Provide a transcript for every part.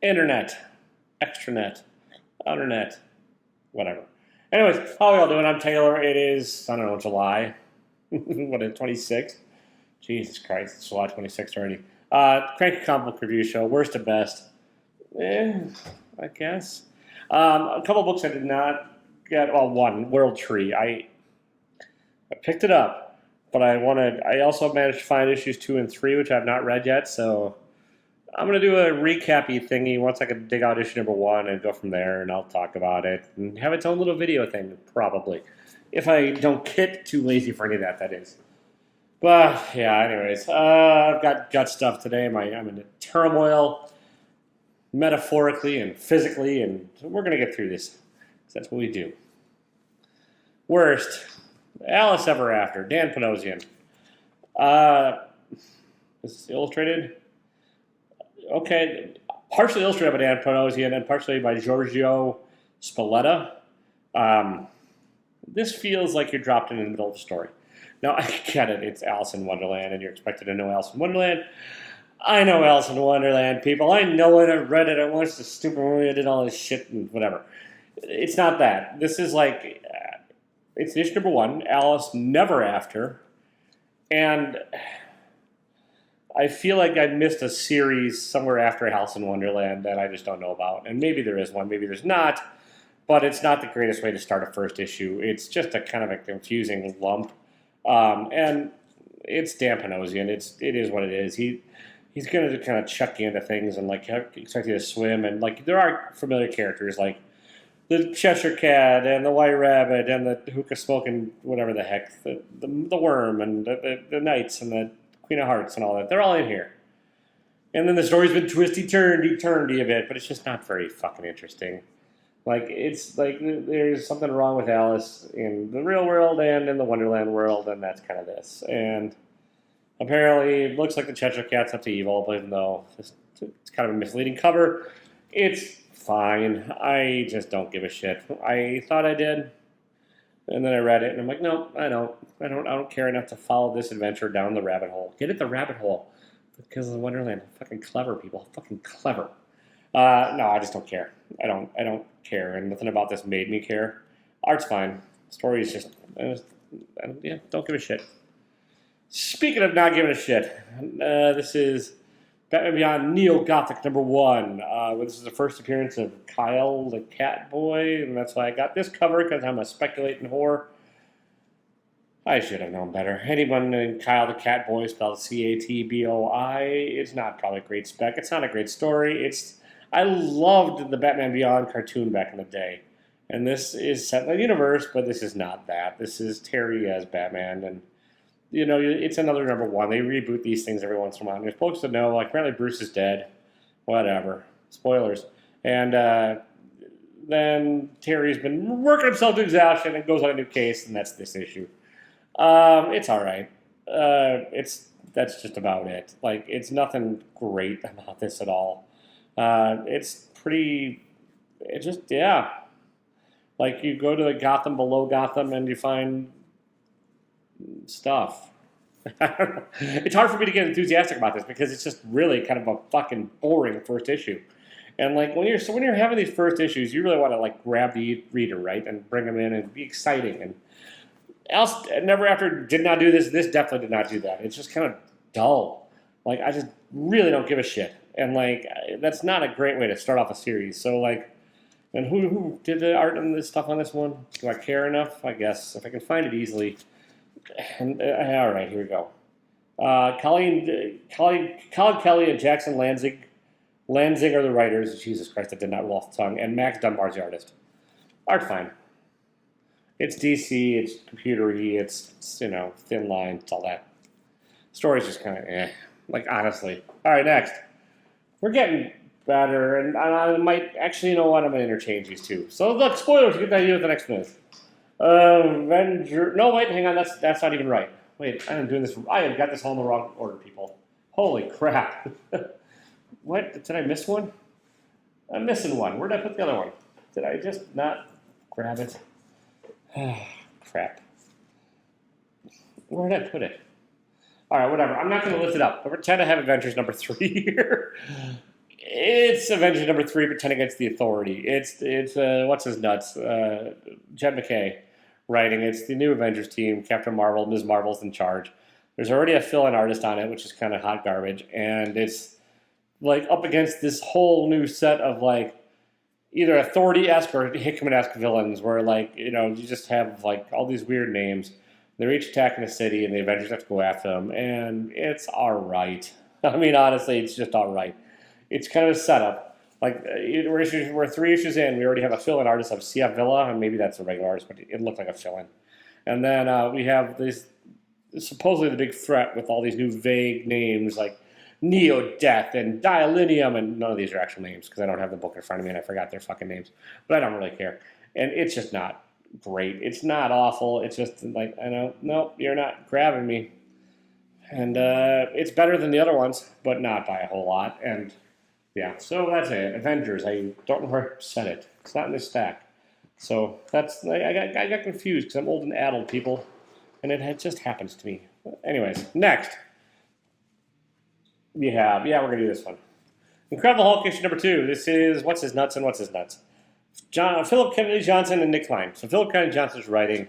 internet, extranet, outernet, whatever. Anyways, how are y'all doing? I'm Taylor. It is, I don't know, July. What is it, 26th? Jesus Christ, it's July 26th already. Cranky comic book review show, worst to best. I guess. A couple books I did not get. Well, one, World Tree. I picked it up, but I also managed to find issues 2 and 3, which I've not read yet, so I'm going to do a recap-y thingy once I can dig out issue number 1 and go from there, and I'll talk about it and have its own little video thing, probably. If I don't get too lazy for any of that, that is. But, yeah, anyways, I've got gut stuff today. I'm in turmoil, metaphorically and physically, and we're going to get through this, because that's what we do. Worst, Alice Ever After, Dan Panosian. Is this illustrated? Okay, partially illustrated by Dan Panosian and partially by Giorgio Spalletta. This feels like you're dropped in the middle of the story. Now, I get it. It's Alice in Wonderland, and you're expected to know Alice in Wonderland. I know Alice in Wonderland, people. I know it. I read it. I watched the stupid movie. I did all this shit and whatever. It's not that. This is like, it's issue number 1, Alice Never After, and I feel like I missed a series somewhere after Alice in Wonderland that I just don't know about. And maybe there is one, maybe there's not, but it's not the greatest way to start a first issue. It's just a kind of a confusing lump. And it's Dan Panosian. It is what it is. He's going to kind of chuck you into things and like expect you to swim. And like there are familiar characters like the Cheshire Cat and the White Rabbit and the hookah smoking whatever the heck, the worm and the knights and the Queen of Hearts and all that. They're all in here. And then the story's been twisty-turny a bit, but it's just not very fucking interesting. Like, it's like there's something wrong with Alice in the real world and in the Wonderland world, and that's kind of this. And apparently, it looks like the Cheshire Cat's up to evil, but even though it's kind of a misleading cover, it's fine. I just don't give a shit. I thought I did. And then I read it, and I'm like, no, I don't care enough to follow this adventure down the rabbit hole. Get it, the rabbit hole, because of the Wonderland. Fucking clever, people. Fucking clever. No, I just don't care. I don't care, and nothing about this made me care. Art's fine. Story is just, don't give a shit. Speaking of not giving a shit, this is Batman Beyond Neo-Gothic number 1. This is the first appearance of Kyle the Cat Boy, and that's why I got this cover, because I'm a speculating whore. I should have known better. Anyone named Kyle the Cat Boy, spelled C-A-T-B-O-I, it's not probably a great spec. It's not a great story. I loved the Batman Beyond cartoon back in the day, and this is set in the universe, but this is not that. This is Terry as Batman, and you know, it's another number 1. They reboot these things every once in a while. And you're supposed to know, like, apparently Bruce is dead. Whatever. Spoilers. And then Terry's been working himself to exhaustion and goes on a new case, and that's this issue. It's all right. That's just about it. Like, it's nothing great about this at all. It's pretty, it just, yeah. Like, you go to the Gotham below Gotham and you find stuff. It's hard for me to get enthusiastic about this because it's just really kind of a fucking boring first issue. And like when you're having these first issues, you really want to like grab the reader, right, and bring them in and be exciting. And Alice Never After did not do this. This definitely did not do that. It's just kind of dull. Like I just really don't give a shit. And like that's not a great way to start off a series. So like, and who did the art and this stuff on this one? Do I care enough? I guess if I can find it easily. And, all right, here we go. Colin Kelly and Jackson Lanzing are the writers. Jesus Christ, that did not roll off the tongue. And Max Dunbar's the artist. Art fine. It's DC, it's computery, it's thin lines, it's all that. Story's just kind of like honestly. All right, next. We're getting better, and I might actually, you know what? I'm gonna interchange these two. So look, spoilers. Get the idea what the next one is. Avenger. No, wait, hang on. That's not even right. Wait, I am doing this. I have got this all in the wrong order, people. Holy crap! What? Did I miss one? I'm missing one. Where did I put the other one? Did I just not grab it? Crap. Where did I put it? All right, whatever. I'm not going to lift it up. But pretend I have Avengers number 3 here. It's Avengers number 3, but 10 against the Authority. It's what's his nuts? Jed McKay writing. It's the new Avengers team. Captain Marvel, Ms. Marvel's in charge. There's already a fill-in artist on it, which is kind of hot garbage, and it's like up against this whole new set of like either Authority-esque or Hickman-esque villains, where like you just have like all these weird names. They're each attacking a city, and the Avengers have to go after them, and it's all right. I mean, honestly, it's just all right. It's kind of a setup. Like we're 3 issues in, we already have a fill-in artist of CF Villa, and maybe that's a regular artist, but it looked like a fill-in. And then we have this supposedly the big threat with all these new vague names like Neo-Death and Dialinium, and none of these are actual names because I don't have the book in front of me and I forgot their fucking names. But I don't really care. And it's just not great. It's not awful. It's just like, I know, no, you're not grabbing me. And it's better than the other ones, but not by a whole lot. And yeah, so that's it. Avengers. I don't know where I said it. It's not in this stack. So that's I got confused because I'm old and addled, people, and it just happens to me. Anyways, next we have we're gonna do this one. Incredible Hulk issue number 2. This is What's His Nuts and What's His Nuts. Philip Kennedy Johnson and Nick Klein. So Philip Kennedy Johnson's writing.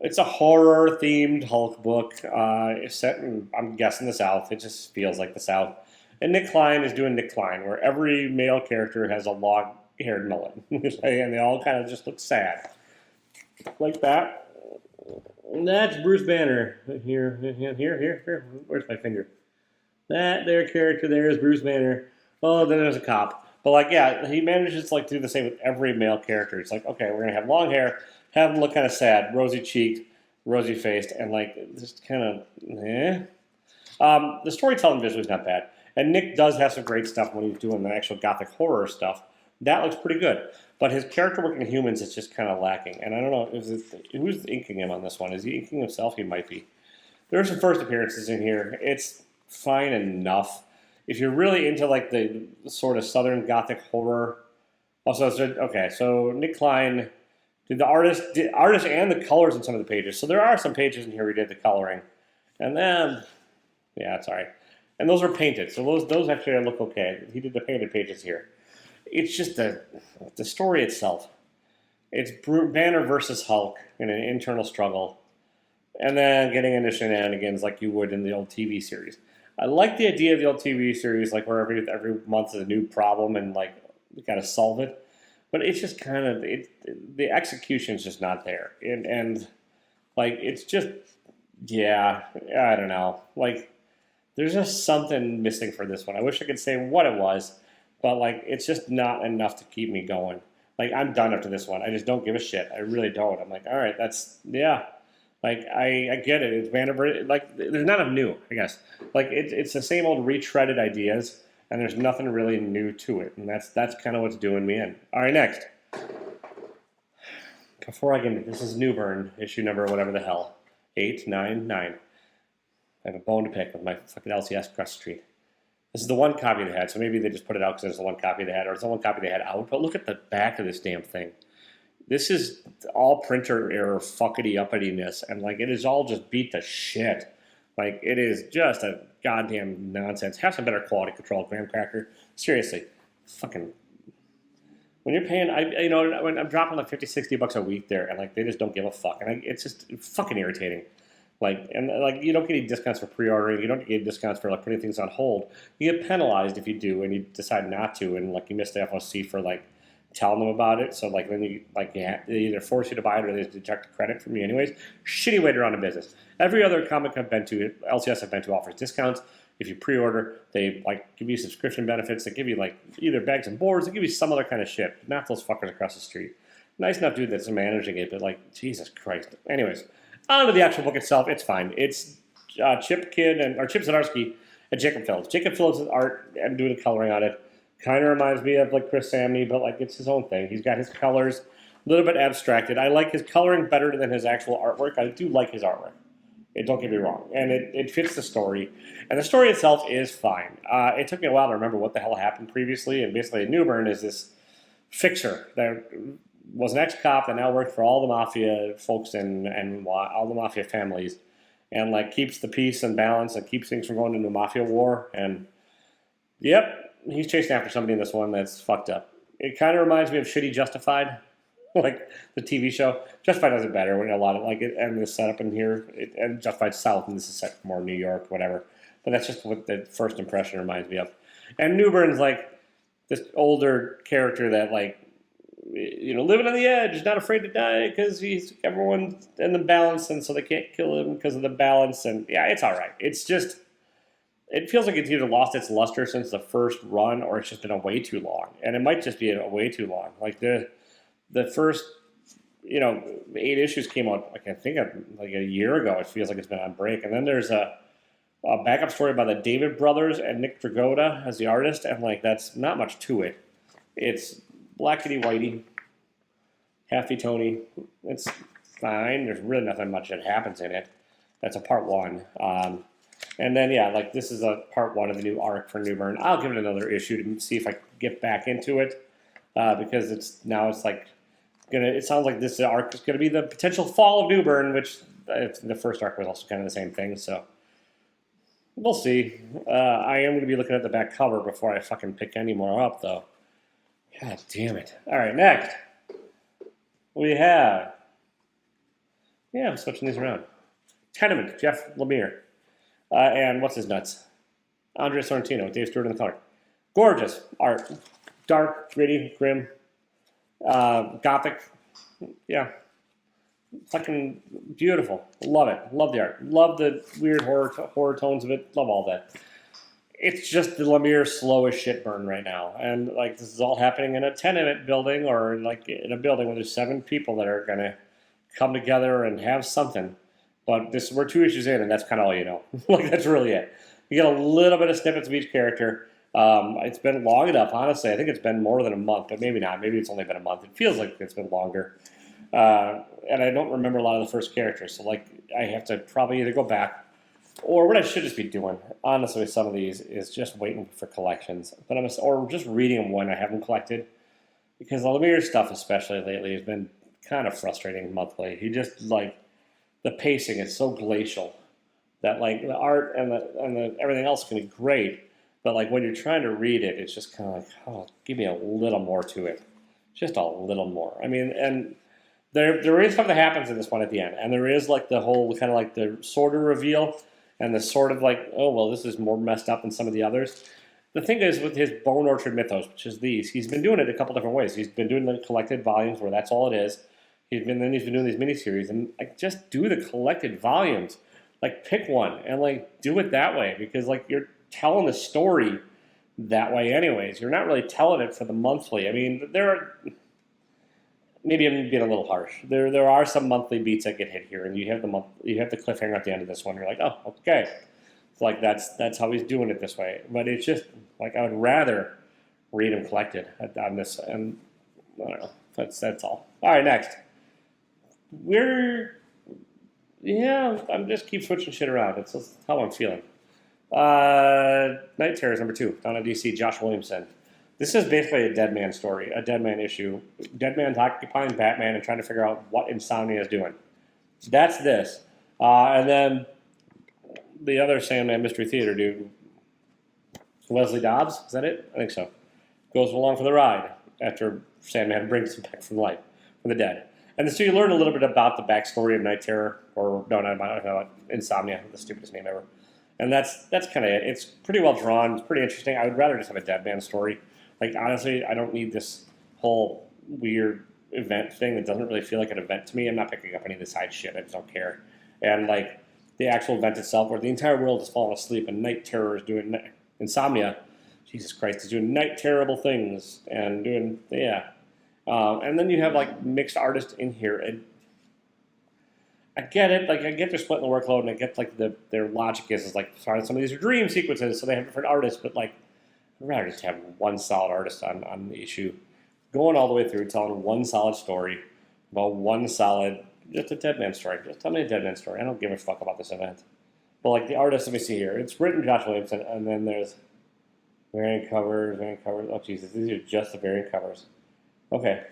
It's a horror-themed Hulk book. It's set in, I'm guessing, the South. It just feels like the South. And Nick Klein is doing Nick Klein, where every male character has a long-haired mullet. And they all kind of just look sad. Like that. And that's Bruce Banner. Here. Where's my finger? That their character there is Bruce Banner. Oh, then there's a cop. But, like, yeah, he manages to, like, do the same with every male character. It's like, okay, we're going to have long hair, have them look kind of sad, rosy-cheeked, rosy-faced, and, like, just kind of, the storytelling visually is not bad. And Nick does have some great stuff when he's doing the actual gothic horror stuff. That looks pretty good. But his character work in humans is just kind of lacking. And I don't know, who's inking him on this one? Is he inking himself? He might be. There are some first appearances in here. It's fine enough. If you're really into like the sort of Southern Gothic horror, so Nick Klein did the artist and the colors in some of the pages. So there are some pages in here where he did the coloring, and then it's all right. And those are painted, so those actually look okay. He did the painted pages here. It's just the story itself. It's Banner versus Hulk in an internal struggle, and then getting into shenanigans like you would in the old TV series. I like the idea of the old TV series, like where every month is a new problem and like we got to solve it. But it's just kind of the execution's just not there, and like it's just I don't know. Like there's just something missing for this one. I wish I could say what it was, but like it's just not enough to keep me going. Like I'm done after this one. I just don't give a shit. I really don't. I'm like, all right, that's Like I get it. It's Vanderbilt. Like there's not enough new, I guess. Like it's the same old retreaded ideas, and there's nothing really new to it, and that's kind of what's doing me in. All right, next. Before I get into this is Newburn issue number whatever the hell, 899. I have a bone to pick with my fucking LCS across the street. This is the one copy they had, so maybe they just put it out because it's the one copy they had, or it's the one copy they had out. But look at the back of this damn thing. This is all printer error fuckity-uppityness, and like it is all just beat to shit. Like it is just a goddamn nonsense. Have some better quality control, graham cracker. Seriously, fucking. When you're paying, when I'm dropping like $50-$60 a week there, and like they just don't give a fuck, and it's just fucking irritating. Like you don't get any discounts for pre-ordering. You don't get any discounts for like putting things on hold. You get penalized if you do, and you decide not to, and like you miss the FOC for like telling them about it. So like then they either force you to buy it or they deduct the credit from you anyways. Shitty way to run a business. Every other comic I've been to, LCS I've been to, offers discounts. If you pre-order, they like give you subscription benefits. They give you like either bags and boards. They give you some other kind of shit. Not those fuckers across the street. Nice enough dude that's managing it, but like Jesus Christ. Anyways, on to the actual book itself. It's fine. It's Chip Zdarsky and Jacob Phillips. Jacob Phillips' art and doing the coloring on it. Kind of reminds me of like Chris Samney, but like it's his own thing. He's got his colors a little bit abstracted. I like his coloring better than his actual artwork. I do like his artwork. Don't get me wrong. And it fits the story. And the story itself is fine. It took me a while to remember what the hell happened previously. And basically Newburn is this fixer that was an ex-cop that now worked for all the mafia folks and all the mafia families. And like keeps the peace and balance and keeps things from going into a mafia war. And yep. he's chasing after somebody in this one that's fucked up. It kind of reminds me of Shitty Justified, like the TV show. Justified does it better when a lot of like it and the setup in here, and Justified South, and this is set more New York, whatever. But that's just what the first impression reminds me of. And Newburn's like this older character that like, you know, living on the edge, not afraid to die because he's everyone's in the balance, and so they can't kill him because of the balance. And yeah, it's all right. It's just, it feels like it's either lost its luster since the first run, or it's just been a way too long. And it might just be a way too long. Like the first, you know, 8 issues came out, like I think like a year ago. It feels like it's been on break. And then there's a backup story by the David brothers and Nick Dragotta as the artist, and like that's not much to it. It's blackety whitey, halfy Tony. It's fine. There's really nothing much that happens in it. That's a part 1. And then yeah, like this is a part 1 of the new arc for Newburn. I'll give it another issue to see if I can get back into it because it's like it sounds like this arc is gonna be the potential fall of Newburn, which the first arc was also kind of the same thing. So we'll see. I am going to be looking at the back cover before I fucking pick any more up, though. God damn it. All right, next. We have... Yeah, I'm switching these around. Tenement, Jeff Lemire. And what's his nuts? Andrea Sorrentino, Dave Stewart in the color. Gorgeous art. Dark, gritty, grim. Gothic. Yeah. Fucking beautiful. Love it. Love the art. Love the weird horror tones of it. Love all that. It's just the Lemire slow as shit burn right now. And like this is all happening in a tenement building, or like in a building where there's 7 people that are gonna come together and have something. But we're 2 issues in, and that's kind of all you know. Like that's really it. You get a little bit of snippets of each character. It's been long enough, honestly. I think it's been more than a month, but maybe not. Maybe it's only been a month. It feels like it's been longer. And I don't remember a lot of the first characters, so like I have to probably either go back, or what I should just be doing, honestly, with some of these is just waiting for collections. But or just reading them when I have them collected, because the Lemire stuff, especially lately, has been kind of frustrating monthly. He just like the pacing is so glacial that like the art and the everything else can be great, but like when you're trying to read it, it's just kind of like, oh, give me a little more to it, just a little more. I mean, and there is stuff that happens in this one at the end, and there is like the whole kind of like the sort of reveal, and the sort of like, oh well, this is more messed up than some of the others. The thing is with his Bone Orchard Mythos, which is these, he's been doing it a couple different ways. He's been doing the collected volumes where that's all it is. He's been doing these miniseries, and like just do the collected volumes. Like pick one and like do it that way, because like you're telling the story that way anyways. You're not really telling it for the monthly. I mean, there are, maybe I'm being a little harsh. There are some monthly beats that get hit here, and you have the cliffhanger at the end of this one. You're like, oh, okay. It's like that's how he's doing it this way. But it's just like I would rather read them collected on this, and I don't know. That's all. All right, next. I'm just keep switching shit around. It's just how I'm feeling. Night Terrors #2, down at DC, Josh Williamson. This is basically a Dead Man story, a Dead Man issue. Dead Man's occupying Batman and trying to figure out what Insomnia is doing. That's this. And then the other Sandman Mystery Theater dude, Wesley Dobbs, is that it? I think so. Goes along for the ride after Sandman brings him back from life, from the dead. And so you learn a little bit about the backstory of Night Terror, or no, not Insomnia, the stupidest name ever. And that's kind of it. It's pretty well drawn. It's pretty interesting. I would rather just have a Dead Man story. Like, honestly, I don't need this whole weird event thing that doesn't really feel like an event to me. I'm not picking up any of the side shit. I just don't care. And, like, the actual event itself, where the entire world is falling asleep and Night Terror is doing Insomnia, Jesus Christ, is doing night terrible things and doing, yeah. And then you have, like, mixed artists in here. And I get it. Like, I get they're splitting the workload, and I get, like, their logic is like, sorry, some of these are dream sequences, so they have different artists, but, like, I'd rather just have one solid artist on the issue, going all the way through, telling one solid story about one solid, just a Dead Man story. Just tell me a Dead Man story. I don't give a fuck about this event. But, like, the artist, let me see here. It's written Josh Williamson, and then there's variant covers. Oh, Jesus, these are just the variant covers. Okay,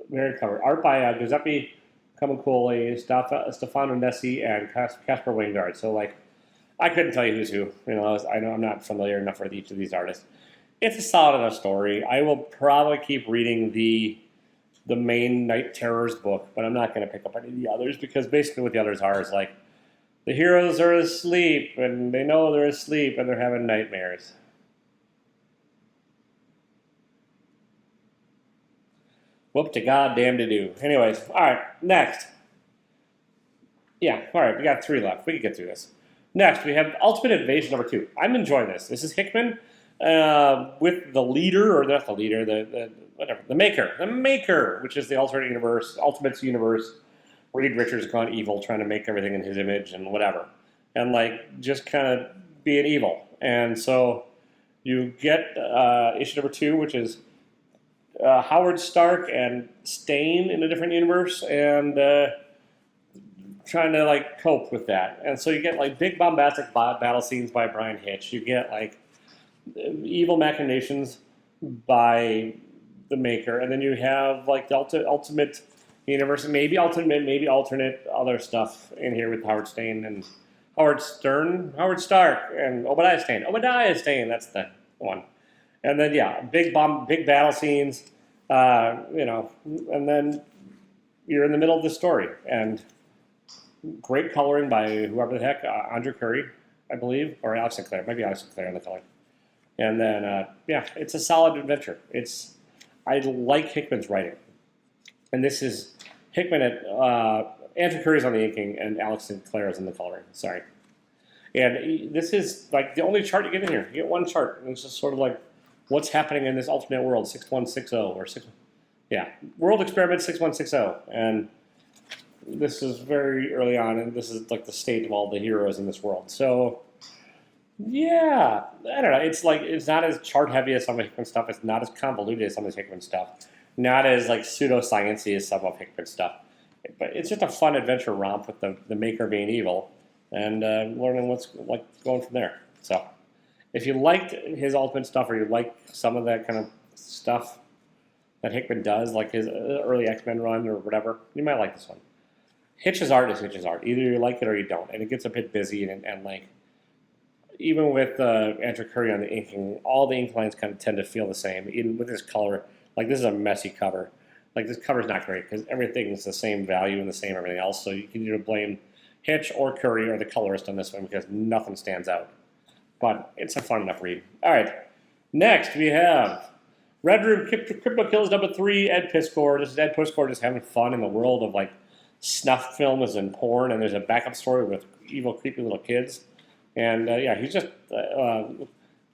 variant cover. Art by Giuseppe Camuncoli, Stefano Nessi, and Casper Wingard. So, like, I couldn't tell you who's who. You know, I know I'm not familiar enough with each of these artists. it's a solid enough story. I will probably keep reading the main Night Terrors book, but I'm not going to pick up any of the others because basically what the others are is like the heroes are asleep and they know they're asleep and they're having nightmares. Whoop to goddamn to do. Anyways, all right, next. Yeah, all right, we got 3 left. We can get through this. Next, we have Ultimate Invasion number 2. I'm enjoying this. This is Hickman with the leader, or not the leader, the maker, which is the alternate universe, Ultimates universe. Reed Richards gone evil, trying to make everything in his image and whatever, and like just kind of being evil. And so you get issue number 2, which is Howard Stark and Stain in a different universe, and trying to like cope with that. And so you get like big bombastic battle scenes by Brian Hitch. You get like evil machinations by the maker, and then you have like the ultimate universe, maybe alternate other stuff in here with Howard Stain and Howard Stark, and Obadiah Stane. That's the one. And then yeah, big battle scenes, and then you're in the middle of the story, and great coloring by whoever the heck, Andre Curry, I believe, or Alex Sinclair, maybe Alex Sinclair in the color. And then it's a solid adventure. I like Hickman's writing, and this is Hickman at Andrew Curry's on the inking and Alex Sinclair is in the coloring. Sorry. And this is like the only chart you get in here. You get one chart, and it's just sort of like what's happening in this alternate world, 6160 or 6. Yeah, World Experiment 6160, and this is very early on, and this is like the state of all the heroes in this world. So, yeah, I don't know. It's not as chart heavy as some of Hickman's stuff. It's not as convoluted as some of Hickman's stuff. Not as like pseudoscience-y as some of Hickman's stuff. But it's just a fun adventure romp with the maker being evil and learning what's like going from there. So, if you liked his Ultimate stuff, or you like some of that kind of stuff that Hickman does, like his early X-Men run or whatever, you might like this one. Hitch's art is Hitch's art. Either you like it or you don't. And it gets a bit busy, and like, even with Andrew Curry on the inking, all the ink lines kind of tend to feel the same. Even with his color, like this is a messy cover. Like this cover's not great because everything is the same value and the same everything else. So you can either blame Hitch or Curry or the colorist on this one because nothing stands out. But it's a fun enough read. All right, next we have Red Room Crypto Killaz number 3, Ed Piskor. This is Ed Piskor just having fun in the world of like snuff films and porn, and there's a backup story with evil, creepy little kids. And he's just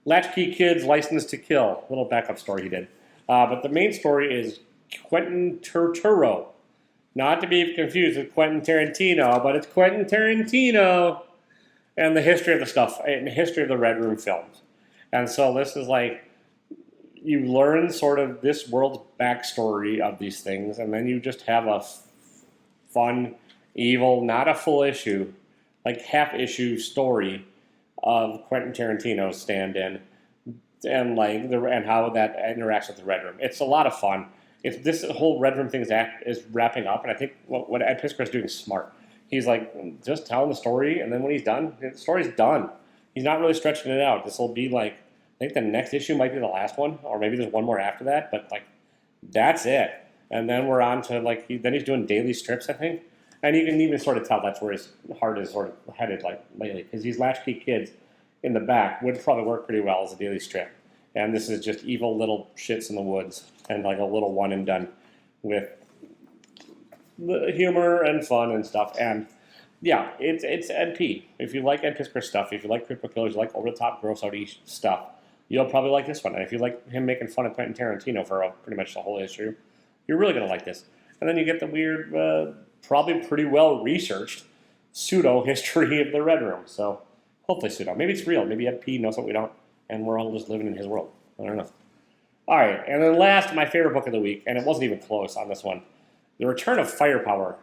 latchkey kids licensed to kill. Little backup story he did. But the main story is Quentin Turturro. Not to be confused with Quentin Tarantino, but it's Quentin Tarantino and the history of the stuff, and the history of the Red Room films. And so this is like, you learn sort of this world's backstory of these things, and then you just have a fun, evil, not a full issue, like half-issue story of Quentin Tarantino's stand-in, and like and how that interacts with the Red Room. It's a lot of fun. This whole Red Room thing is wrapping up, and I think what Ed Piskor is doing is smart. He's like just telling the story, and then when he's done, the story's done. He's not really stretching it out. This will be like, I think the next issue might be the last one, or maybe there's one more after that, but like that's it. And then we're on to like then he's doing daily strips, I think. And you can even sort of tell that's where his heart is sort of headed like lately, because these latchkey kids in the back would probably work pretty well as a daily strip. And this is just evil little shits in the woods and like a little one and done with humor and fun and stuff. And yeah, it's Ed P. If you like Ed Piskor stuff, if you like Crypto Killaz, you like over the top gross out stuff, you'll probably like this one. And if you like him making fun of Quentin Tarantino for pretty much the whole issue, you're really gonna like this. And then you get the weird, probably pretty well researched pseudo history of the Red Room. So hopefully pseudo. Maybe it's real. Maybe Ed P knows what we don't, and we're all just living in his world. I don't know. All right, and then last, my favorite book of the week, and it wasn't even close on this one, The Return of Firepower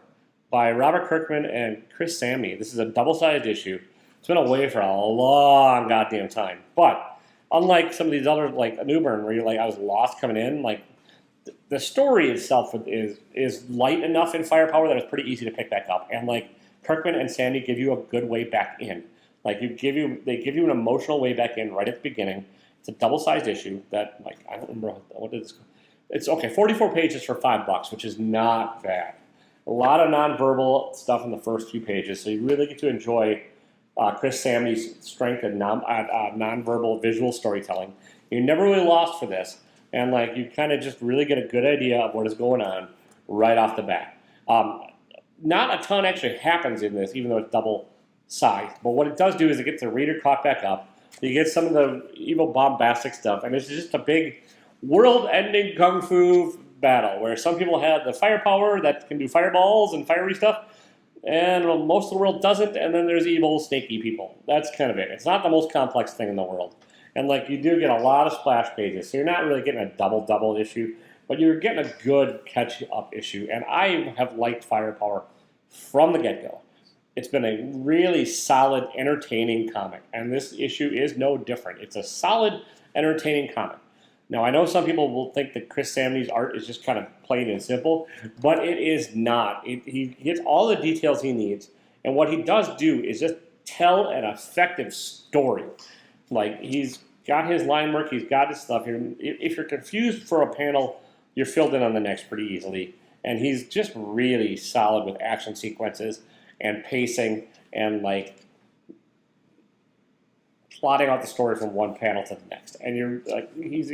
by Robert Kirkman and Chris Samney. This is a double-sided issue. It's been away for a long goddamn time. But unlike some of these other, like Newburn, where you're like, I was lost coming in, like the story itself is light enough in Firepower that it's pretty easy to pick back up. And like Kirkman and Samney give you a good way back in. Like they give you an emotional way back in right at the beginning. It's a double-sized issue that, like, I don't remember what did this. It's okay, 44 pages for $5, which is not bad. A lot of nonverbal stuff in the first few pages, so you really get to enjoy Chris Samney's strength in nonverbal visual storytelling. You're never really lost for this, and like you kind of just really get a good idea of what is going on right off the bat. Not a ton actually happens in this, even though it's double sized. But what it does do is it gets the reader caught back up. You get some of the evil bombastic stuff, and it's just a big world-ending kung fu battle where some people have the firepower that can do fireballs and fiery stuff, and most of the world doesn't, and then there's evil, snaky people. That's kind of it. It's not the most complex thing in the world. And like you do get a lot of splash pages, so you're not really getting a double issue, but you're getting a good catch-up issue. And I have liked Firepower from the get-go. It's been a really solid, entertaining comic, and this issue is no different. It's a solid, entertaining comic. Now, I know some people will think that Chris Samney's art is just kind of plain and simple, but it is not. He gets all the details he needs, and what he does do is just tell an effective story. Like, he's got his line work, he's got his stuff here. If you're confused for a panel, you're filled in on the next pretty easily. And he's just really solid with action sequences and pacing and, like, plotting out the story from one panel to the next, and you're like, he's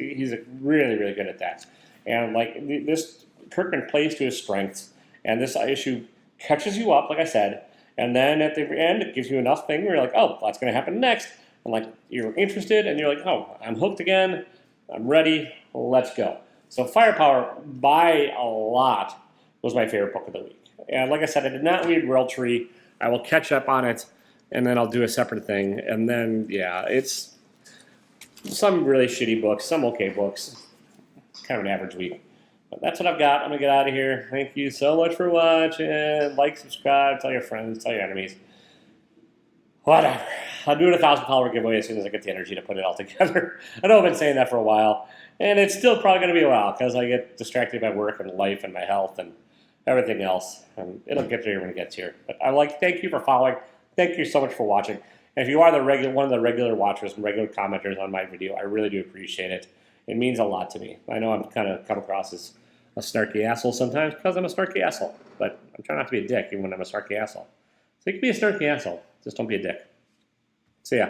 really good at that. And like this, Kirkman plays to his strengths, and this issue catches you up, like I said, and then at the end it gives you enough thing where you're like, oh, that's going to happen next, and like you're interested, and you're like, oh, I'm hooked again, I'm ready, let's go. So Firepower by a lot was my favorite book of the week, and like I said, I did not read World Tree. I will catch up on it. And then I'll do a separate thing. And then, yeah, it's some really shitty books, some okay books. Kind of an average week. But that's what I've got. I'm going to get out of here. Thank you so much for watching. Like, subscribe, tell your friends, tell your enemies. Whatever. I'll do a $1,000 giveaway as soon as I get the energy to put it all together. I know I've been saying that for a while. And it's still probably going to be a while because I get distracted by work and life and my health and everything else. And it'll get here when it gets here. But thank you for following. Thank you so much for watching. And if you are one of the regular watchers and regular commenters on my video, I really do appreciate it. It means a lot to me. I know I'm kind of come across as a snarky asshole sometimes because I'm a snarky asshole. But I'm trying not to be a dick even when I'm a snarky asshole. So you can be a snarky asshole. Just don't be a dick. See ya.